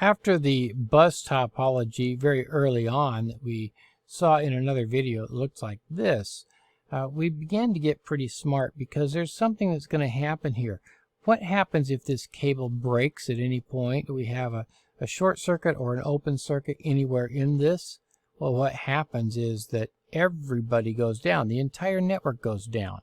After the bus topology very early on that we saw in another video, it looks like this, we began to get pretty smart because there's something that's going to happen here. What happens if this cable breaks at any point? Do we have a short circuit or an open circuit anywhere in this? Well, what happens is that everybody goes down. The entire network goes down.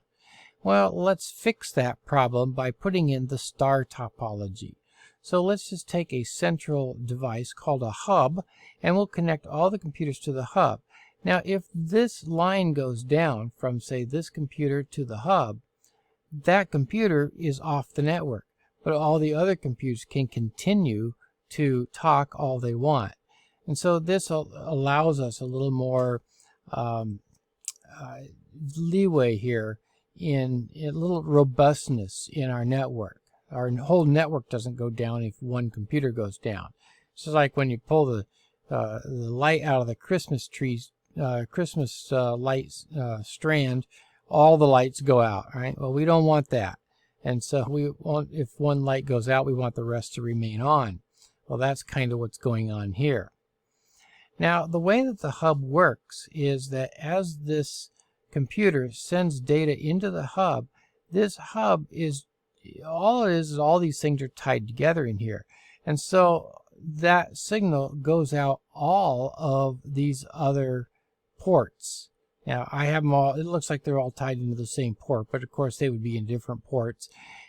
Well, let's fix that problem by putting in the star topology. So let's just take a central device called a hub, and we'll connect all the computers to the hub. Now, if this line goes down from, say, this computer to the hub, that computer is off the network, but all the other computers can continue to talk all they want. And so this allows us a little more leeway here in a little robustness in our network. Our whole network doesn't go down if one computer goes down. It's just like when you pull the light out of the Christmas trees, light strand, all the lights go out, right? Well, we don't want that. And so we want, if one light goes out, we want the rest to remain on. Well, that's kind of what's going on here. Now, the way that the hub works is that as this computer sends data into the hub, this hub is, all it is all these things are tied together in here. And so that signal goes out all of these other ports. Now, I have them all, it looks like they're all tied into the same port, but of course they would be in different ports.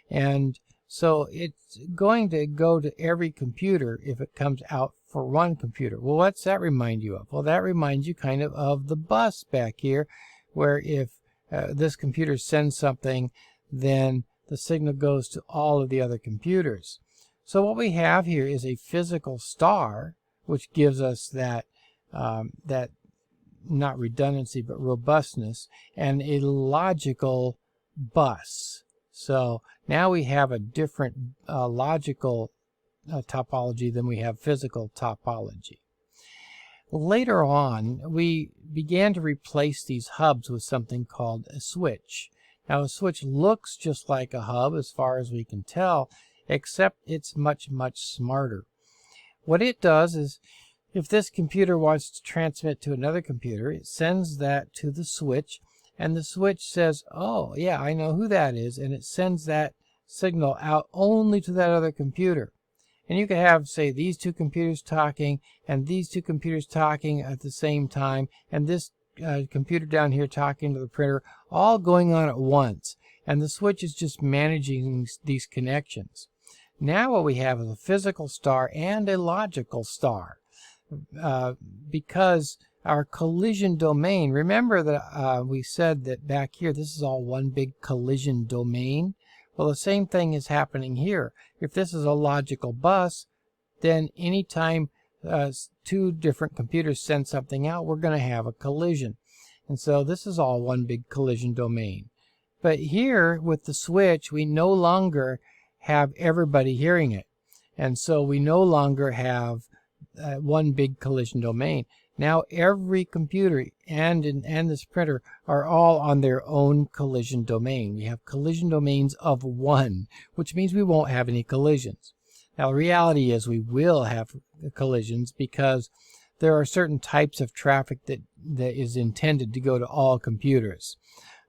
And so it's going to go to every computer if it comes out for one computer. Well, what's that remind you of? Well, that reminds you kind of the bus back here, where if this computer sends something, then the signal goes to all of the other computers. So what we have here is a physical star, which gives us that, that not redundancy, but robustness, and a logical bus. So now we have a different logical topology than we have physical topology. Later on, we began to replace these hubs with something called a switch. Now, a switch looks just like a hub as far as we can tell, except it's much, much smarter. What it does is, if this computer wants to transmit to another computer, it sends that to the switch, and the switch says, oh, yeah, I know who that is, and it sends that signal out only to that other computer. And you could have, say, these two computers talking, and these two computers talking at the same time, and this computer down here talking to the printer, all going on at once. And the switch is just managing these connections. Now what we have is a physical star and a logical star. Because our collision domain, remember that we said that back here this is all one big collision domain. Well, the same thing is happening here. If this is a logical bus, then anytime two different computers send something out, we're going to have a collision. And so this is all one big collision domain. But here with the switch, we no longer have everybody hearing it. And so we no longer have one big collision domain. Now every computer and this printer are all on their own collision domain. We have collision domains of one, which means we won't have any collisions. Now the reality is we will have collisions because there are certain types of traffic that is intended to go to all computers.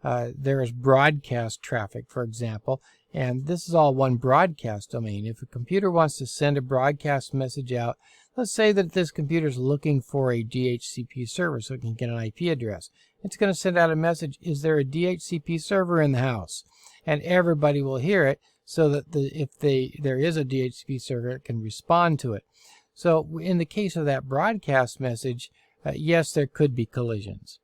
There is broadcast traffic, for example, and this is all one broadcast domain. If a computer wants to send a broadcast message out, let's say that this computer is looking for a DHCP server so it can get an IP address. It's going to send out a message, is there a DHCP server in the house? And everybody will hear it so that if there is a DHCP server, it can respond to it. So in the case of that broadcast message, yes, there could be collisions.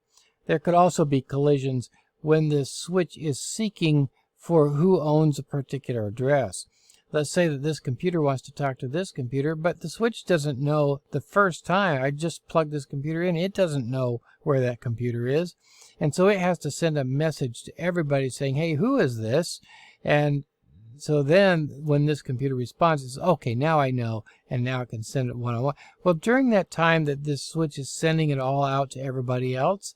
There could also be collisions when this switch is seeking for who owns a particular address. Let's say that this computer wants to talk to this computer, but the switch doesn't know the first time I just plugged this computer in. It doesn't know where that computer is. And so it has to send a message to everybody saying, hey, who is this? And so then when this computer responds, it's okay, now I know, and now it can send it one-on-one. Well, during that time that this switch is sending it all out to everybody else,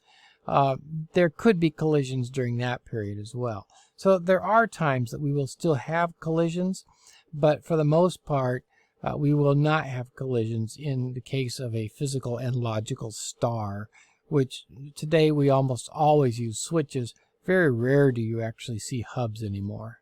there could be collisions during that period as well. So there are times that we will still have collisions, but for the most part, We will not have collisions in the case of a physical and logical star, which today we almost always use switches. Very rare do you actually see hubs anymore.